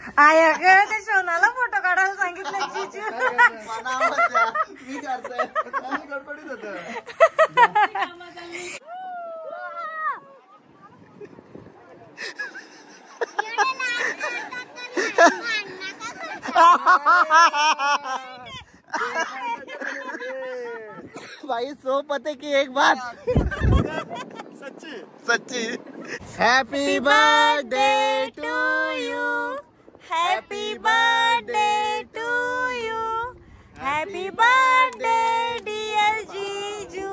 आया ग ते शोनाला फोटो काढायला सांगितलं जीजू. भाई सो पते की एक बात सच्ची सच्ची। Happy birthday to you, happy birthday to you, happy birthday dear जीजू.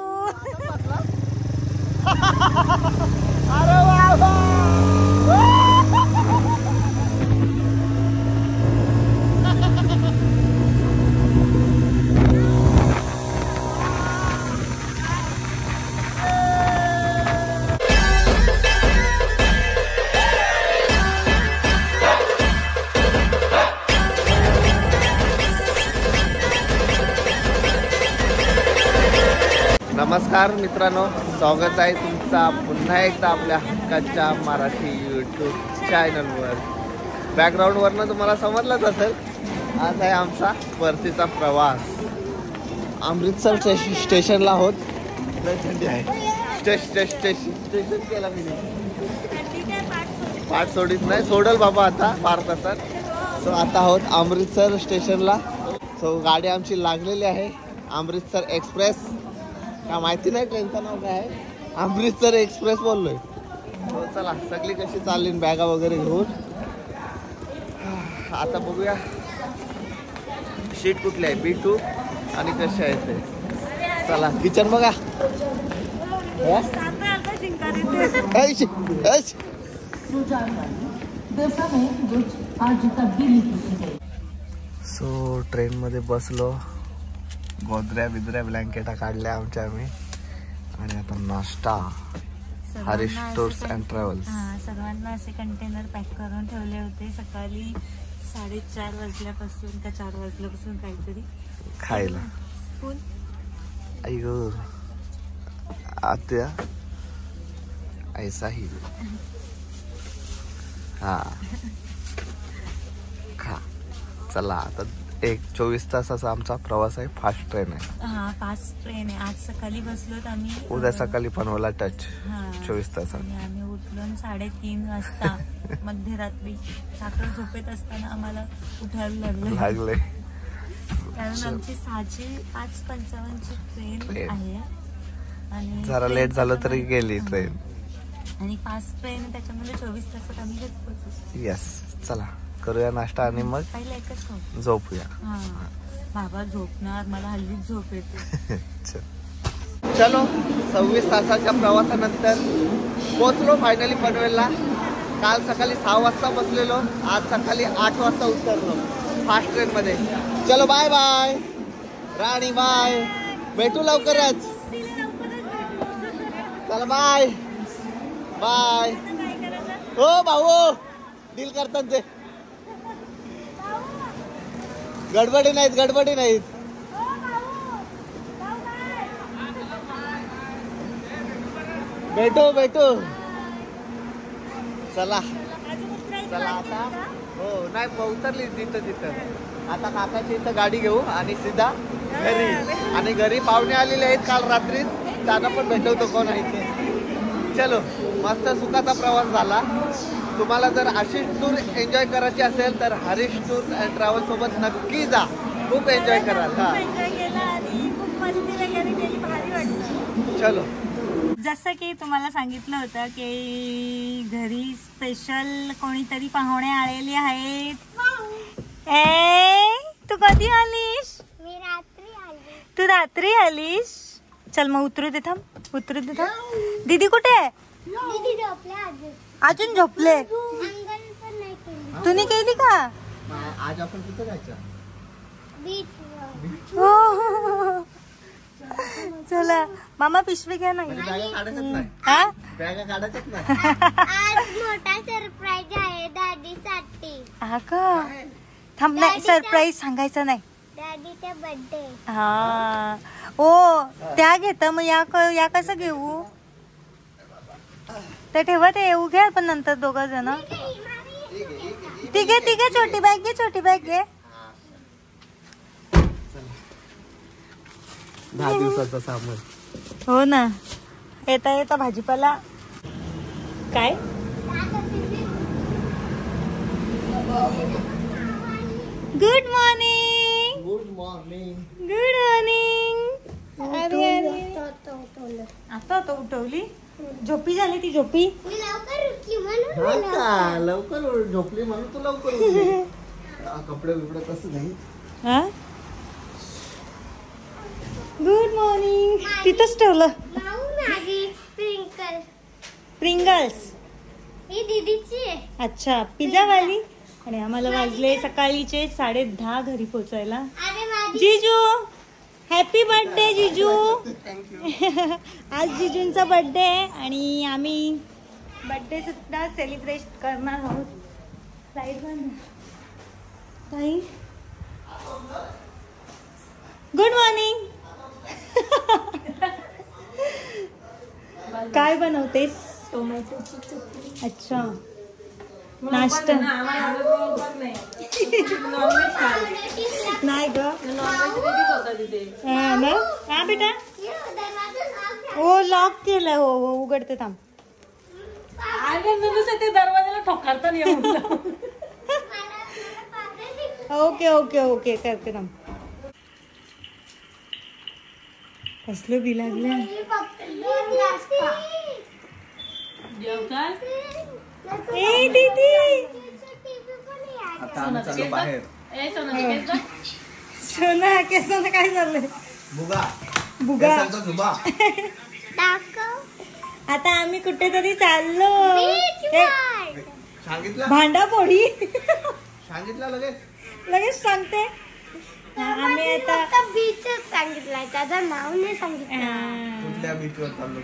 अरे बाबा नमस्कार मित्रांनो, स्वागत आहे तुमचा पुन्हा एकदा आपल्या हक्काच्या मराठी यूट्यूब चॅनलवर. बॅकग्राऊंडवरनं तुम्हाला समजलंच असेल, आज आहे आमचा परतीचा प्रवास. अमृतसर स्टेशनला आहोत. थंडी आहे. स्टेशन केला मी पाठ सोडीत नाही, सोडल बाबा आता 12 तासात. सो आता आहोत अमृतसर स्टेशनला. सो गाडी आमची लागलेली आहे, अमृतसर एक्सप्रेस. का माहिती नाही ट्रेनचं नाव काय आहे, अमृतसर एक्सप्रेस बोललोय. हो चला, सगळी कशी चालली बॅगा वगैरे घेऊन. आता बघूया शीट कुठली आहे, B2 आणि कशी आहे ते. चला किचन बघा. सो ट्रेन मध्ये बसलो, गोदऱ्या बिदऱ्या ब्लँकेटा काढल्या आमच्या आम्ही. आणि आता नाश्ता. Harish tours and travels. सर्वांना असे कंटेनर पॅक करून ठेवले होते सकाळी 4:30 वाजल्यापासून का 4 वाजल्यापासून काहीतरी खायला. अयो आत्या ऐसा ही. हा खा. चला आता 24 तासाचा आमचा प्रवास आहे. फास्ट ट्रेन आहे. हा फास्ट ट्रेन आहे. आज सकाळी बसलोत आम्ही, उद्या सकाळी पनवेलला टच. 24 तासात आम्ही उठलो 3:30 वाजता मध्यरात्री. साखर झोपेत असताना आम्हाला उठायला लागले. कारण आमची 5:55ची ट्रेन आहे आणि जरा लेट झालं तरी गेली ट्रेन. आणि फास्ट ट्रेन त्याच्यामध्ये 24 तासात आम्ही पोहोचू. यस. चला करूया नाश्ता आणि मग पहिला एकच झोपूया. बाबा झोपणार, मला हल्लीच झोप येते. चलो 26 तासाच्या प्रवासानंतर पोहोचलो फायनली पनवेलला. काल सकाळी 6 वाजता बसलेलो, आज सकाळी 8 वाजता उतरलो फास्ट ट्रेन मध्ये. चलो बाय बाय राणी, बाय, भेटू लवकरच. चला बाय बाय. हो भाऊ डील करतात ते. गडबडी नाहीत. भेटू. चला आता. हो नाही उतरली तिथं. आता काकाची इथं गाडी घेऊ आणि सीधा घरी. आणि घरी पाहुणे आलेले आहेत काल रात्री, त्यांना पण भेटवतो कोण आहे ते. चलो मस्त सुखाचा प्रवास झाला. तुम्हाला जर अशी टूर एन्जॉय करायची असेल तर हरीश टूर्स अँड ट्रॅव्हल्स सोबत नक्की जा. खूप एन्जॉय कराल. चलो. जसं की तुम्हाला सांगितलं होतं की घरी स्पेशल कोणीतरी पाहुणे आलेले आहेत. तू कधी आलीस? मी रात्री आली. तू रात्री आलीस? चल मग उतरू दे. थांब. दीदी कुठे आहे? दीदी झोपले अजून झोपले? अंगण पण नाही केली. तुम्ही केली का? आज आपण कुठे जायचं? बीच. चला मामा पिशवी घ्या ना. बॅगा काढायच्याच नाही. आज मोठा सरप्राईज आहे दादीसाठी. हा का? थांब. नाही सरप्राईज सांगायचं नाही. दादीचा बर्थडे. हा ओ त्या घेता मग या कसं घेऊ? ते ठेवा, ते येऊ घ्या पण नंतर दोघं जण. ठीक आहे छोटी बॅग घे. 10 दिवसाचं सामान. हो ना. येता भाजीपाला काय गुड मॉर्निंग. आता उठवली. झोपी झाली ती झोपी. लवकर झोपली म्हणून तू लवकर उठली. कपडे बिपडे तसं नाही. Good morning. तिथंच ठेवलं. प्रिंगल्स ही दीदीची आहे. अच्छा पिझ्झा वाली. आणि आम्हाला वाजले सकाळीचे 10:30 घरी पोहोचायला. अरे माझी जिजू हॅपी बर्थडे जिजू. आज जिजूंचा बर्थडे आहे आणि आम्ही बर्थडे सुद्धा सेलिब्रेट करणार आहोत. लाईट बंद. ताई गुड मॉर्निंग. काय बनवतेस? अच्छा नाश्ता नाही ग ना. हा बेटा हो लॉक केलंय. हो उघडते थांब. ते दरवाजाला ठोकारता नाही. ओके करते थांब. कसलं बी लागलं. ए दीदी आता आम्ही चाललो बाहेर. सोना केसांना काय झालंय? बुगा आता आम्ही कुठेतरी चाललो. सांगितलं भांडापोडी सांगितलं लगेच सांगते. आम्ही आता बीचच सांगितलंय, त्याचं नाव नाही सांगितलं. कुठल्या बीचवर चाललो.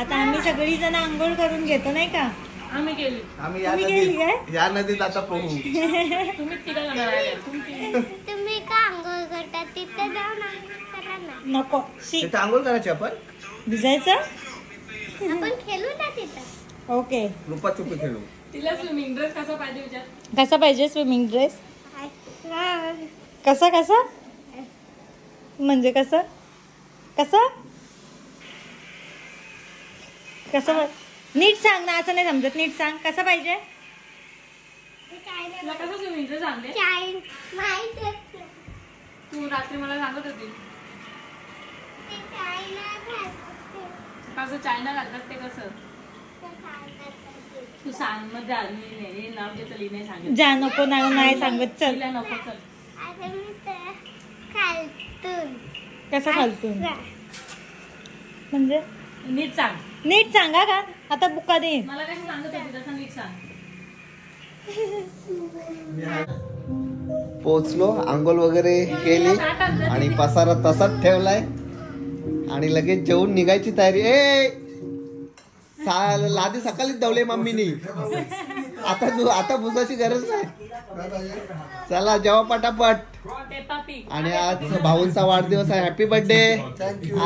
आता आम्ही सगळी जण आंघोळ करून घेतो नाही का. आम्ही गेली. आम्ही गेली या नदीत आता पोहू. तुम्ही तिला जाणार आहे. तुम्ही का आंघोळ करता तिथे जाऊन आंघोळ करा ना. नको तिथे आंघोळ करायची आपण. भिजायचं. आपण खेळू ना तिथं. ओके लुपाछुपी खेळू. तिला स्विमिंग ड्रेस कसा पाहिजे विचार. कसा पाहिजे स्विमिंग ड्रेस? कसा म्हणजे कसं नीट सांग ना. असं नाही समजत. नीट सांग कसा पाहिजे. तुला कसं स्विमिंग ड्रेस सांगते. तू रात्री मला सांगत होती कसं चायना घालतात ते कसं. तू सांग मग नाव जे चली नाही सांगत. जा नको नाही सांगत. चल तिला नको चल. कसं खालतून म्हणजे नीट सांगा का. आता बुका दे. मला कसं सांगत होती तसं नीट सांग. पोचलो, आंघोळ वगैरे केली आणि पसारा तसाच ठेवलाय आणि लगेच जेवून निघायची तयारी. लादी सकाळीच दवले मम्मीनी. आता भुसाची गरज नाही. चला जेवा पटापट. आणि आज भाऊंचा वाढदिवस आहे. Happy birthday.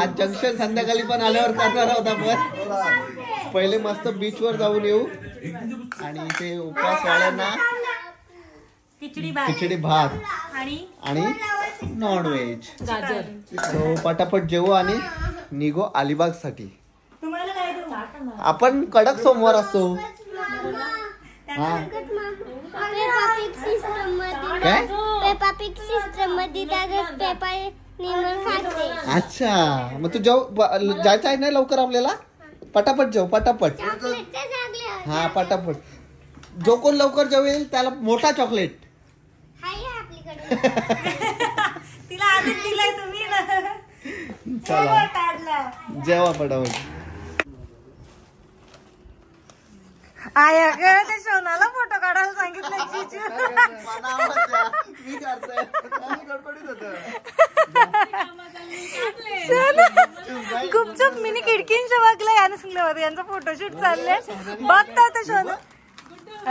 आज जंक्शन संध्याकाळी पण आल्यावर करणार आहोत आपण. पहिले मस्त बीच वर जाऊन येऊ आणि ते उपवास वाल्यांना खिचडी भात आणि नॉनव्हेज. तो पटापट जेवू आणि निघू अलिबाग साठी. आपण कडक सोमवार असतो. हा काय अच्छा. मग तू जायचं आहे ना लवकर आपल्याला. पटापट जेव पटापट. हा पटापट. जो कोण लवकर जेवेल त्याला मोठा चॉकलेट. तिला आधीच दिलाय तुम्ही ना. चला जेवा पटापट. आया ग ते सोनाला फोटो काढायला सांगितलं जिजू. गुपचूप मिनी खिडकींच्या बघला यानं सांगल्यावर यांचा फोटोशूट चालले. बघता ते सोना.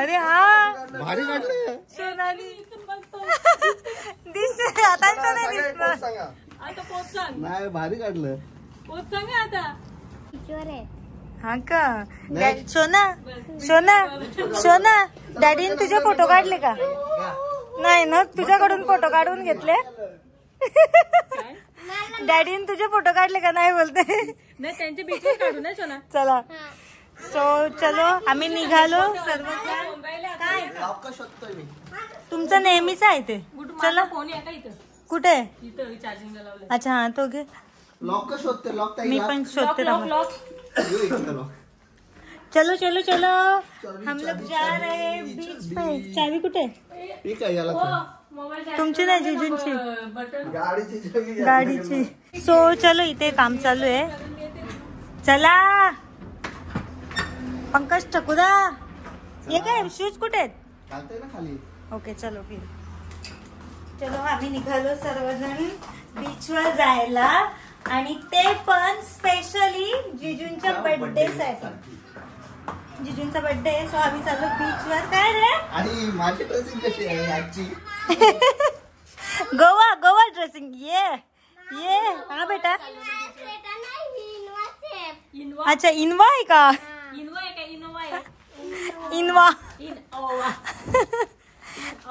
अरे हा भारी काढलं सोनाली. दिसते आता नाही दिसणार. आता पोच सांग. नाही भारी काढलं. पोच सांग आता. हा का सोना सोना सोना डॅडीने तुझे फोटो काढले का? नाही ना, तुझ्याकडून फोटो काढून घेतले. डॅडीने तुझे फोटो काढले का? नाही बोलते. नाही त्यांचे बीचवर काढू ना सोना. चला सो चलो आम्ही निघालो सर्वजण. काय लॉक शोधतोय मी. तुमचं नेहमीच आहे ते. चला फोन आहे का इथं? कुठे? इथं चार्जिंगला लावलं. अच्छा हा तो घे. लॉक शोधते. लॉक मी पण शोधते. लॉक चलो चलो चलो हम लोग जा रहे हैं बीच पे. चावी कुठे? ठीक आहे याला तुमची नाही जिजूंची बटन गाडीची. सो चलो इथे काम चालू आहे. चला पंकज ठकुदा ये काय शूज कुठे आहेत? घालतोय ना खाली. ओके चलो फिर. चलो आम्ही निघालो सर्वजण बीचवर जायला आणि ते पण स्पेशली जिजूंच्या बर्थडे साठी. जिजूंचा बर्थडे सो आम्ही चाललो बीचवर. काय रे? आणि माझी ड्रेसिंग कशी आहे आजची? गोवा गोवा ड्रेसिंग. ये हा बेटा. अच्छा इनवा आहे का? इनोवा आहे का? इनोवा आहे. Innova Innova.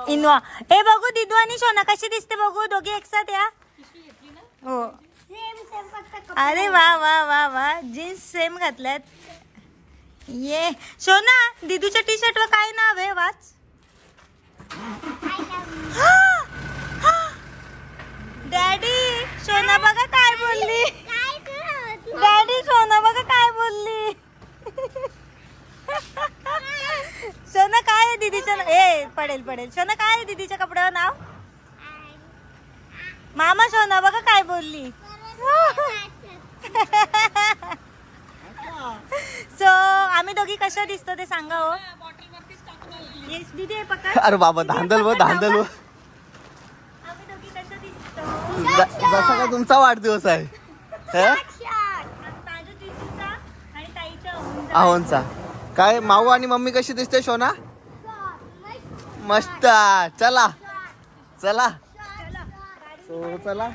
इनवा. हे बघू दिदू आणि सोना कशी दिसते बघू. दोघी एकसाथ या. हो. अरे वा वा वा वा जीन्स सेम घातल्यात. ये सोना दिदूच्या टी शर्ट वर काय नाव आहे वाच. डॅडी सोना बघा काय बोलली. डॅडी सोना बघा काय बोलली. सोना काय आहे दीदीचं ए पडेल पडेल. सोना काय आहे दीदीच्या कपड्यावर नाव? मामा सोना बघा काय बोलली. सो आम्ही दोघी कशा दिसतो ते सांगा हो. येस दीदी हे पकड. अरे बाबा धांदल व धांदल व. आम्ही दोघी कशा दिसतो? जसा का तुमचा वाढदिवस आहे माझ्या जिजूचा आणि ताईच्या आहोंचा. काय माऊ आणि मम्मी कशी दिसते शोना? मस्त. चला चला सो चला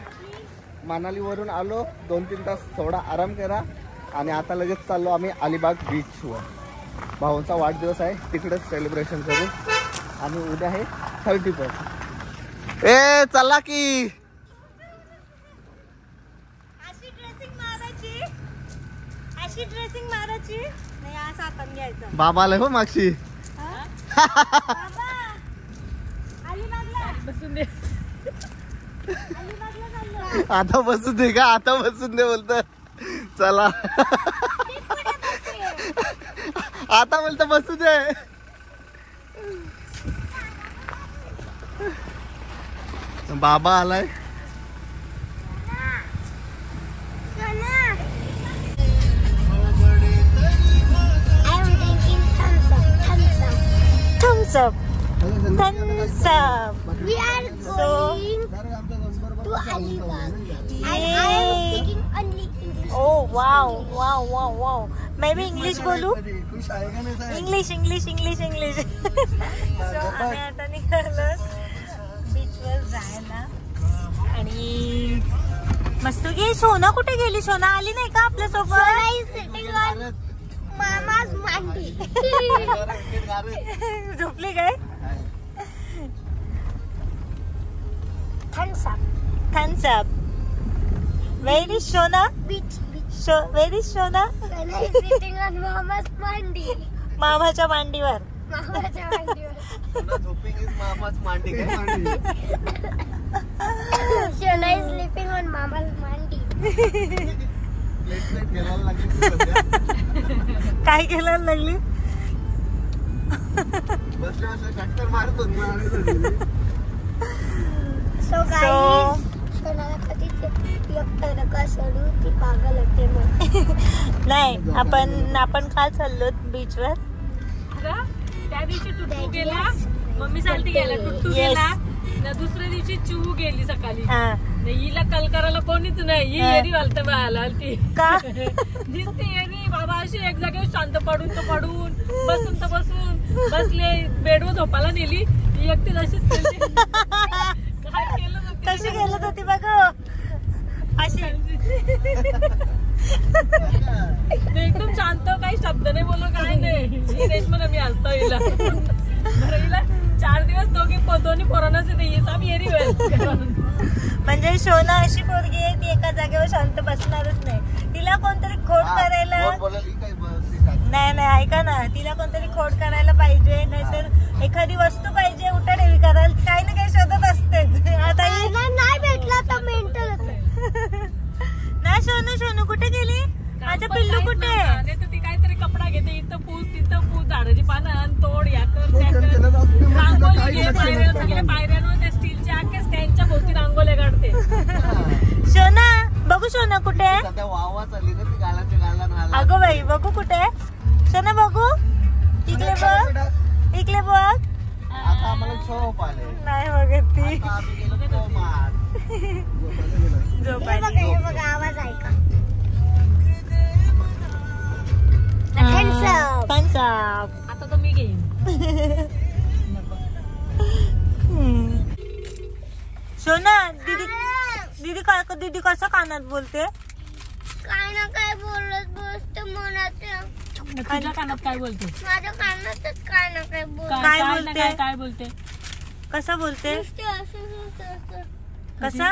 मनाली वरून आलो. 2-3 तास थोडा आराम करा आणि आता लगेच चाललो आम्ही अलिबाग बीचवर. भाऊंचा वाढदिवस आहे तिकडेच सेलिब्रेशन करू. आणि उद्या आहे 31. ए चला की. अशी ड्रेसिंग मारायची नाही. असं आपण घ्यायचं. बाबाला हो मागशी. बसून दे. आता बसून दे का? आता बसून दे बोलत. चला आता बोलतो बसू दे. बाबा आलाय. Thumbs up. Thumbs up. We are going to Alibag. And I am speaking only English. Oh wow wow wow wow. Maybe English बोलू. English English English English. So आम्ही आता निघालो बीचवर जायला. आणि मस्त गे. सोना कुठे गेली? सोना आली नाही का आपल्या सोबत? Sitting on Mama's mandi. झोपली काय? Thumbs up. Thumbs up. Where is Shona? Beach, beach. Where is Shona? When I am sitting on Mama's mandi. मामाच्या मांडीवर. Mama's mandi. मामाच मांडी काय? Shona is sleeping on Mama's mandi. काय केलं लागली? So guys, Shona कधीच एकटं नका सोडू. ती पागल होते मग. नाही आपण काल चाललो बीचवर. त्या दिवशी टुट्टू गेला. मम्मी चालती गेला. टुट्टू Yes. गेला. ना दुसऱ्या दिवशी चिऊ गेली सकाळी. हा. हिला कल करायला कोणीच नाही. ही हा. येरी वालत बाळाला ती का? दिसते येरी बाबा अशी एक जागेवर शांत पडून तर पडून बसून तर बसून बसले. बेडवर झोपायला नेली. ही एकटी तशीच केली. काय केलं कशी गेलं होती बघ अशी. एकदम शांत, काही शब्द नाही बोललो, काय नाही. ही रेशमा मी असतो हिला. बरं, हिला 4 दिवस दोन्ही कोरोनाच येते, ही सब येरी होईल. म्हणजे शोना अशी पोरगी आहे, ती एका जागेवर शांत बसणारच नाही. तिला कोणतरी खोड करायला, नाही ऐका ना, तिला कोणतरी खोड करायला पाहिजे, नाहीतर एखादी वस्तू पाहिजे उठाडेवी करायला, काही ना काही शोधत असतेच. आता नाही भेटला तर मेंटल होतं. नाही शोनू कुठे गेली? माझं पिल्लू कुठे? ती काहीतरी कपडा घेते, इथं पूस तिथं पूस, झाडाची पानं आण, तोड, या कर, त्या कर, रांगोळी घे, पायऱ्यांवर त्या स्टीलच्या आख्या स्टँडच्या भोवती रांगोळ्या काढते. शोना बघू, शोना कुठे? वावा चालली ना ती गालाच्या गाला. अगो बाई बघू कुठे? शोना बघू, इकडे बघ, इकडे बघ. आता आम्हाला झोप आले. नाही बघत ती. आम्ही गेलो कोमात. हे बघा आवाज ऐका. Thumbs up. आता तर मी घेईन. शोना दीदी कसं कानात बोलते? काय ना काय बोलत बसते मनात. तुझ्या कानात काय बोलते? माझ्या कानातच काय ना काय बोलत. काय बोलते? काय बोलते? कसं बोलते? असं कसं?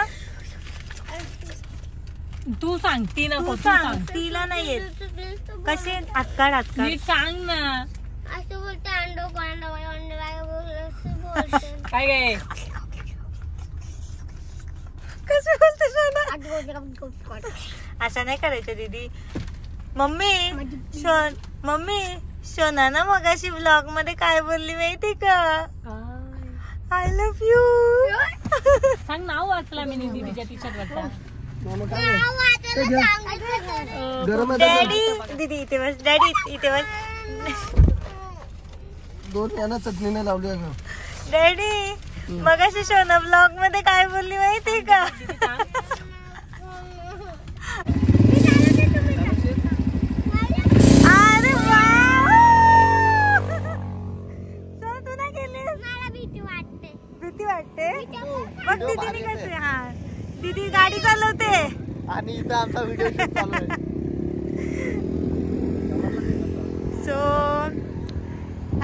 तू सांगती ना, तू तू सांग, सांग. तिला नाही येत. कसे हातकाड नीट सांग ना. असं बोलते अंडो कांडो काय बोलत असं बोलते. काय गे? कसं बोलते शोना? असं नाही करायचं दीदी. मम्मी शोना ना मगाशी ब्लॉग मध्ये काय बोलली माहिती का? I love you. सांग, नाव वाचला मी दीदीच्या टी शर्ट वरचा. डॅडी दीदी इथे बस, डॅडी इथे बस. 2 यानं चटणी नाही लावली. डॅडी मगाशी शोना ब्लॉग मध्ये काय बोलली माहिती का? अरे वा, तू नाही गेली? मला भीती वाटते. भीती वाटते? बघ दीदीने कसे. हा दीदी गाडी चालवते आणि इथं आमचा व्हिडिओ शूट चालू आहे. सो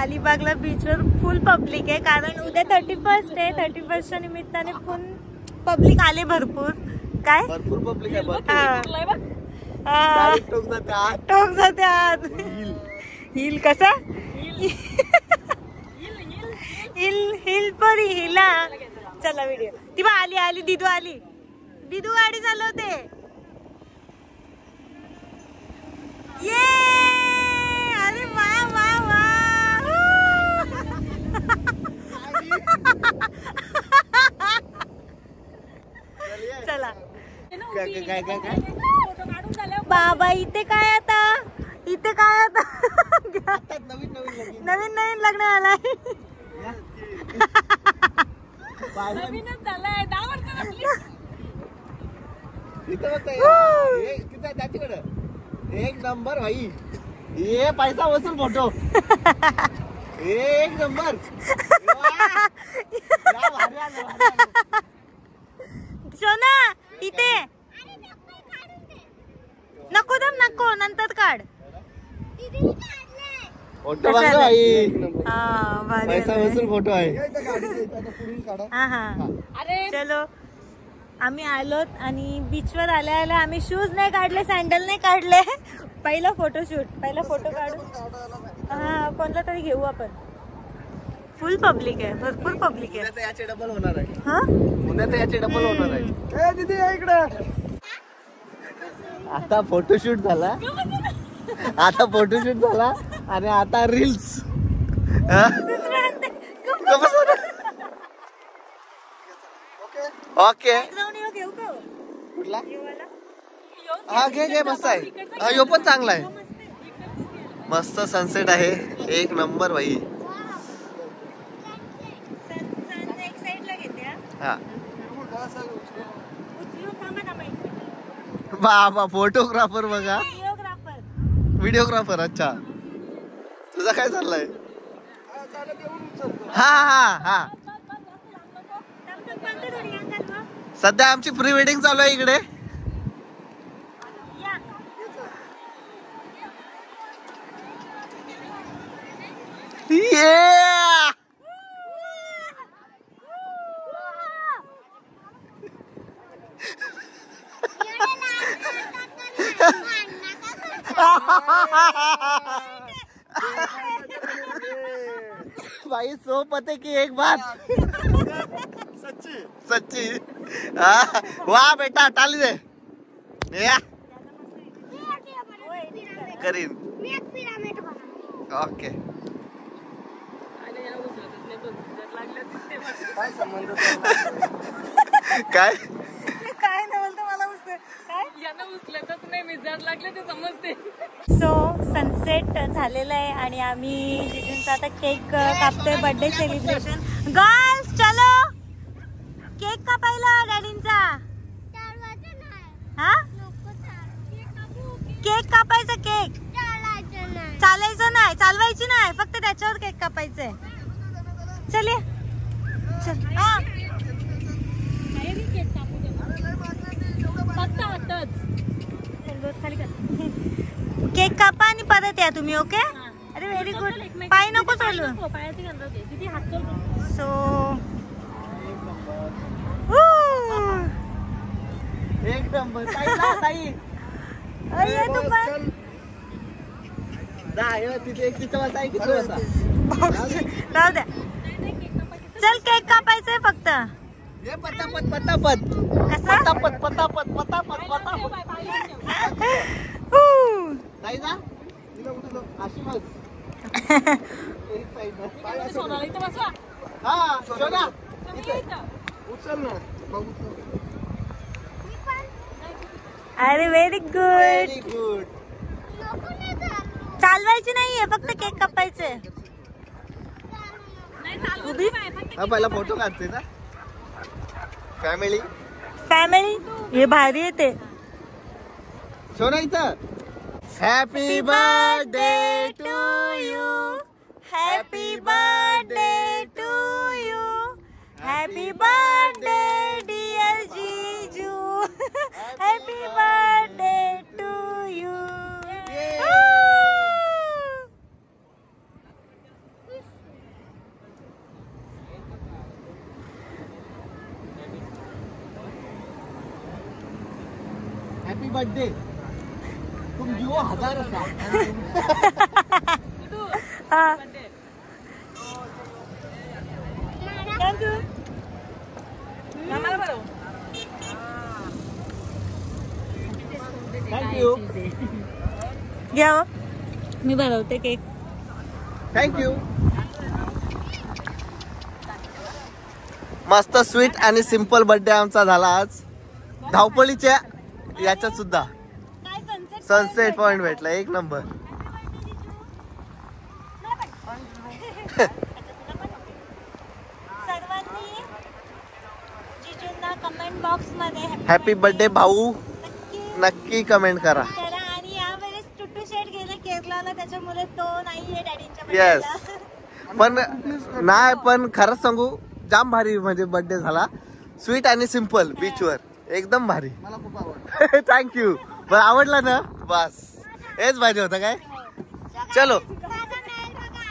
अलिबागला बीचवर फुल पब्लिक आहे, कारण उद्या 31st आहे. 31च्या निमित्ताने फुल पब्लिक आले भरपूर. काय भरपूर पब्लिक आहे. टोक जाते आत. हिल कसा? हिल परी हिला. चला व्हिडिओ. ती बा आली दिदू आली. दिदू गाडी चालवते. ये अरे वा वा वा. चला काय बाबा इथे काय आता? नवीन लग्न आलाय. नवीनच झालंय, 10 वर्ष आपली. एक नंबर भाई. ये पैसा वसूल फोटो. एक नंबर. शोना इथे नको नंतर काढ. फोटो बघा भाई. पैसा भारी. वसूल फोटो आहे. अरे चलो आम्ही आलोत आणि बीचवर आल्या आम्ही शूज नाही काढले, सँडल नाही काढले. पहिला फोटो काढू. हा कोणता तरी घेऊ आपण. फुल पब्लिक आहे, भरपूर पब्लिक आहे. उद्या याचे डबल होणार आहे. हा उद्या याचे डबल होणार आहे. दीदी इकडे. आता फोटोशूट झाला आणि आता रील्स. ओके घेऊ का? कुठला? हा घे मस्त आहे. हा यो पण चांगला आहे. मस्त सनसेट आहे, एक नंबर भाई. हा बाबा फोटोग्राफर बघा. व्हिडिओग्राफर. अच्छा तुझा काय चाललाय? हा सध्या आमची प्री वेडिंग चालू आहे इकडे. Yeah! भाई सो पते की एक बात सच्ची वाह बेटा टाली दे या करीन मी एक पिरामिड बनवली. ओके काय काय नाही बोलतो मला काय यांना उचलतच नाही मी जर लागले ते समजते. सो सनसेट झालेला आहे आणि आम्ही जिजूंचा आता केक कापतोय बर्थडे सेलिब्रेशन. गर्ल्स चलो केक कापायला डॅडींचा. चालवायचं नाही. हा नको चालू. केक कापायचा. केक चालायचं नाही. चालायचं नाही चालवायची नाही फक्त त्याच्यावर केक कापायचंय. चल ये. चल हा फक्त आताच खाली केक कापा आणि परत या तुम्ही. ओके अरे व्हेरी गुड. पाय नको चालू. पायाची गंध होते किती हात चालू. सो एक नंबर ताई ये तू पण तिथे एक तिथं वाजता आहे किती वाजता राहू द्या. चल केक कापायचंय फक्त. ये पतापत पतापत कसं पतापत पतापत पतापत पतापत ताई जा तिला उठलो अशी बस एक साइड सोनाला इथं बसवा. हा शोना उचल ना. अरे व्हेरी गुड. Very good. नको नाही चालू. चालवायची नाहीये फक्त केक कापायचे. नाही चालू उभी बाय फक्त हा पहिला फोटो काढते ना फॅमिली फॅमिली हे भारी येते. शोना इथं happy birthday to you. Happy birthday to you. Happy birthday dear जीजू. Happy birthday to you. Happy birthday तुम जिओ 1000 साल. थँक्यू. आम्हाला बरं थँक्यू घ्या हो. मी बनवते केक. थँक्यू. मस्त स्वीट आणि सिंपल बर्थडे आमचा झाला आज. धावपळीच्या याच्यात सुद्धा काय सनसेट पॉइंट भेटला एक नंबर. सर्वांनी जिजूंना कमेंट बॉक्स मध्ये हॅपी बर्थडे भाऊ नक्की नक्की कमेंट करा. करा. आणि यावेळेस टुटू शेट गेला केरलाला त्याच्यामुळे तो नाहीये डॅडींच्या येस birthday पण नाही पण खरंच सांगू जाम भारी म्हणजे बर्थडे झाला. स्वीट आणि सिंपल बीचवर एकदम भारी. मला खूप आवडलं. थँक्यू. बरं आवडला ना बस हेच भारी होतं काय. चलो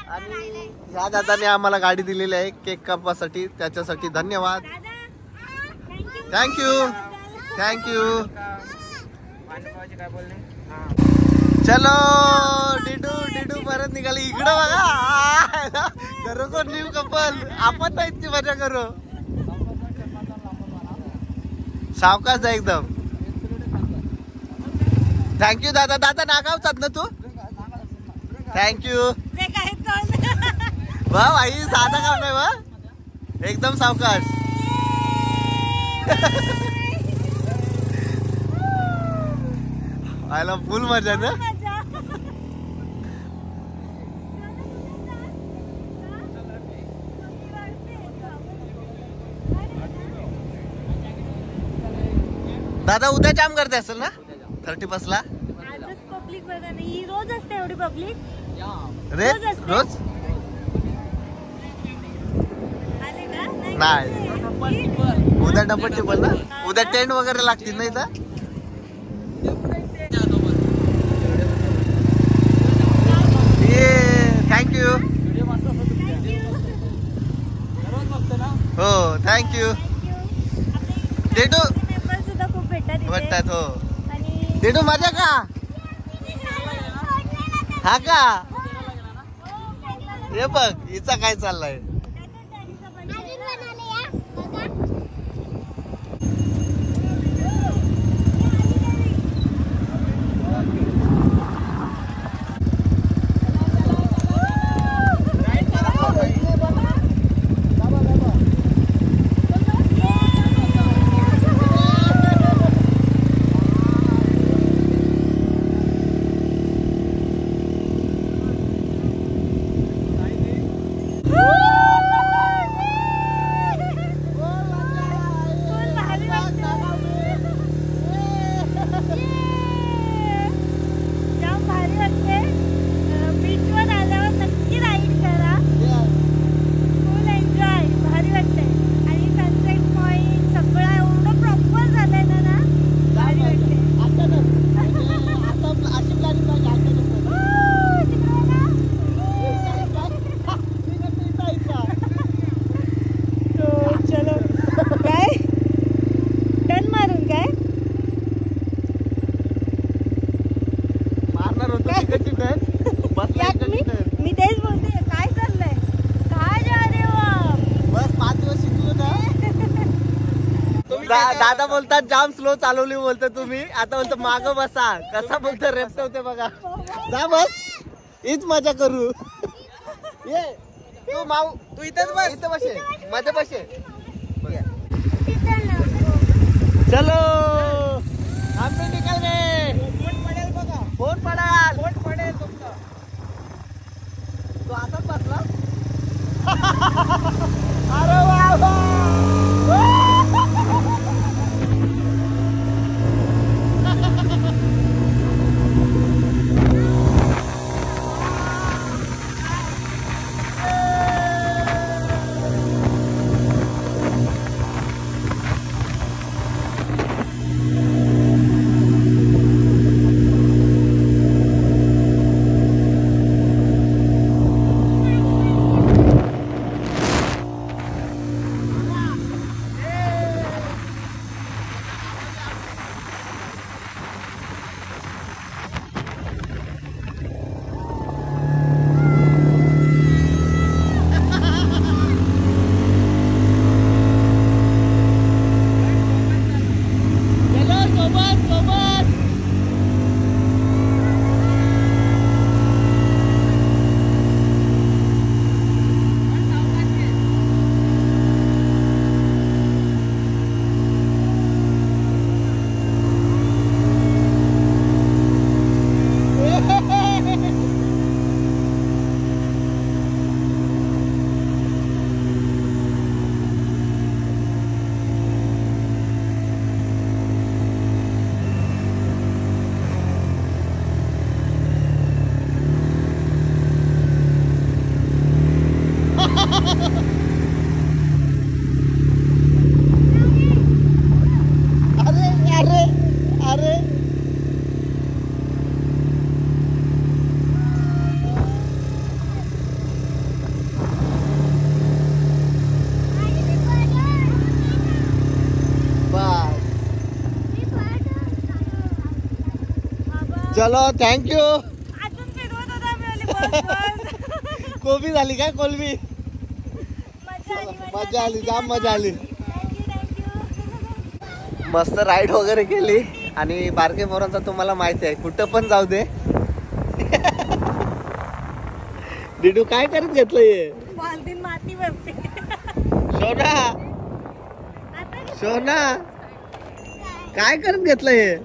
आणि ह्या दादाने आम्हाला गाडी दिलेली आहे केक कापासाठी त्याच्यासाठी धन्यवाद. Thank you thank you. चलो डिडू डिडू परत निघाली इकडं बघा. खरोखर न्यू कपल आपण ना इतकी मजा करू. सावकाश आहे एकदम. थँक्यू दादा. दादा नागावचात ना तू. थँक्यू. ते काय कोण वा भाई साधा काम नाही वा एकदम सावकाश. आयला फुल मजा ना. दादा उद्या जाम करते असेल ना 31 ला. आजच पब्लिक बघा नाही. ही रोज असते एवढी पब्लिक. रे रोज असते. रोज आले का नाही. उद्या डबल टेबल ना. उद्या टेंट वगैरे लागतील ना इथं. ये थँक्यू. हो थँक्यू. डेडू मेंबर सुद्धा खूप भेटतात इथे. भेटतात हो. आणि डेडू मजा का हा का हे बघ हिचा काय चाललाय. मी तेच बोलते काय चाललंय काय रे बस 5 वर्ष शिकलो ना. दादा बोलतात जाम स्लो चालवली बोलतो तुम्ही. आता बोलतो माग बसा कसा बोलतो रेप्ट होते बघा. जा बस हीच मजा करू. ये तू माऊ तू इथेच बस. इथे बसे मध्ये बसे. चलो आंबे निकाल गए. फोन पडेल तुमचा. तू आताच बसला. अरे वा चलो थँक्यू. अजून फिरवत होता कोबी झाली काय कोलबी. मजा आली जाम मजा आली. मस्त राईड वगैरे केली. आणि बारके मोरांचा तुम्हाला माहिती आहे कुठं पण जाऊ दे. डिडू काय करत घेतलंय. माती भरते. सोना काय करत घेतलंय.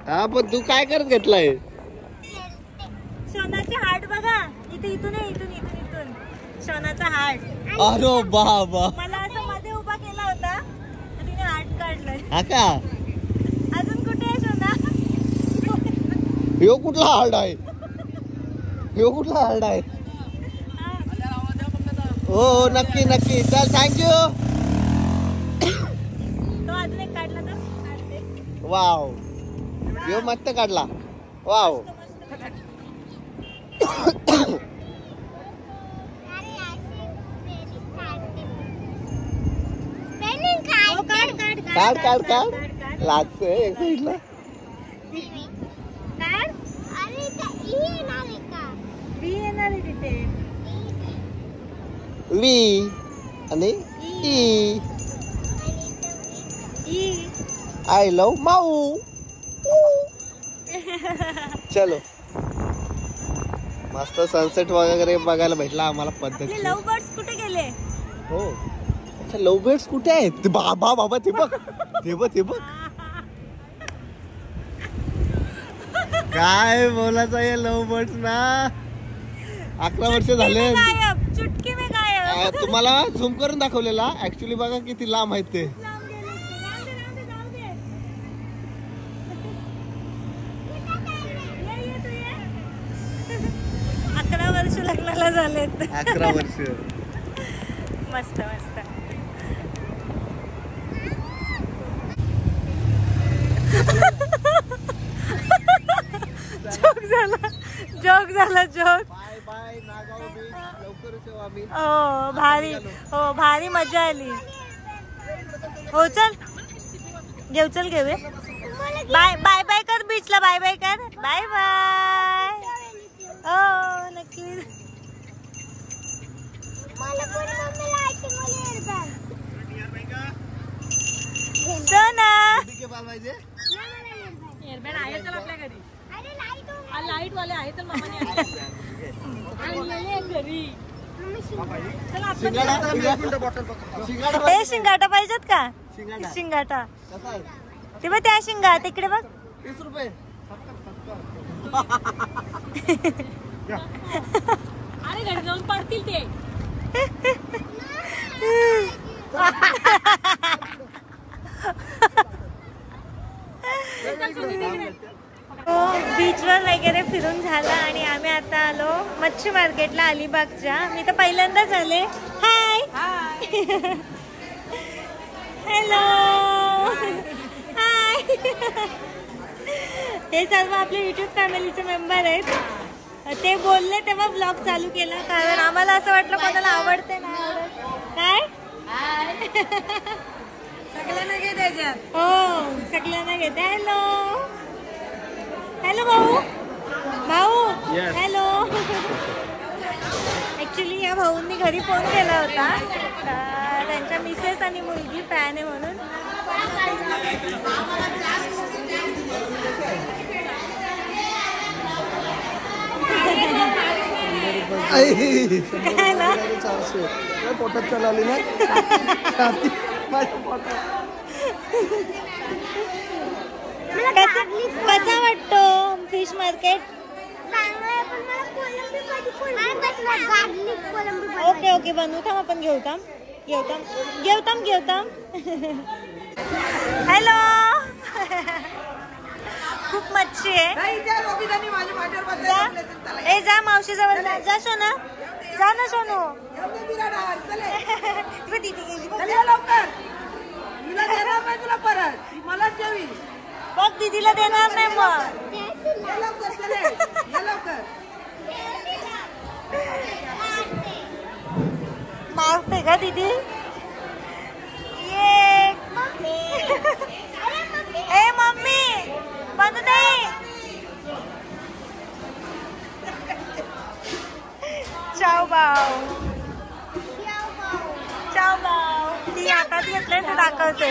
हा पण तू काय करत घेतलाय. सोनाचे हार्ट बघा इथे. इथून सोनाचा हार्ट. अरे बाबा मला असं मध्ये उभा केला होता तर तिने हार्ट काढलाय. हा का. अजून कुठे आहे सोना. ह्यो कुठला हार्ट आहे. हो नक्की नक्की. चल थँक्यू. तो अजून एक काढला तर. वाव ह्यो मस्त काढला. वाव काढ काढ काढ लागतं एक साईडला. काढ. अरे ई येणार आहे का? बी येणार आहे तिथे. वी आणि ई. ई. आय लव माऊ. चलो मस्त सनसेट वगैरे बघायला भेटला आम्हाला पद्धत. लव्ह बर्ड्स कुठे गेले? हो अच्छा लव्ह बर्ड्स कुठे आहेत? बाबा बाबा ते बघ ते बघ ते बघ. काय बोलायचं आहे लव्ह बर्ड्स ना. 11 वर्ष झाले. चुटकी में गायब. तुम्हाला झूम करून दाखवलेला ऍक्च्युली बघा किती लांब आहेत ते. 11 वर्ष लग्नाला झालेत. 11 वर्ष. मस्त मस्त. जोक झाला joke. Bye bye Nagaon beach. लवकरच येऊ आम्ही. हो भारी. हो भारी मजा आली. हो चल घेऊया. बाय बाय बाय कर बीचला. बाय बाय कर. Bye bye. हो नक्की. सोना एअरबॅग आहे चल आपल्या घरी. लाईट वाले आहे तर मामाने घरी. हे शिंगाटा पाहिजेत का? शिंगाटा ते बघ त्या शिंगा तिकडे बघ. 30 रुपये. अरे घरी जाऊन पडतील ते. बीचवर वगैरे फिरून झालं आणि आम्ही आता आलो मच्छी मार्केटला अलिबागच्या. मी तर पहिल्यांदाच आले. Hi hello hi. हे सर्व आपले युट्यूब फॅमिलीचे मेंबर आहेत. ते बोलले तेव्हा ब्लॉग चालू केला कारण आम्हाला असं वाटलं कोणाला आवडते नाही आवडत. काय सगळ्यांना घे त्याच्यात. हो सगळ्यांना घेते. हॅलो हॅलो भाऊ हॅलो. ऍक्च्युली या भाऊंनी घरी फोन केला होता. त्यांच्या मिसेस आणि मुलगी फॅन आहे म्हणून. पोटात चालवली ना. कसा वाटतो फिश मार्केट? ओके ओके बनवू थांब आपण घेऊ थांब. हॅलो खूप मच्छी आहे. ए जा मावशी जवळ जा सोना. जा ना सोनू. बघ दीदीला देणार नाही मग. मारते का दीदी? ये ए मम्मी बंद नाही. चाव बाव ती हातात घेतलंय ते दाखवते.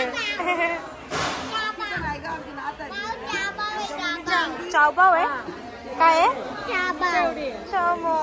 चावबाव आहे काय आहे? चोमो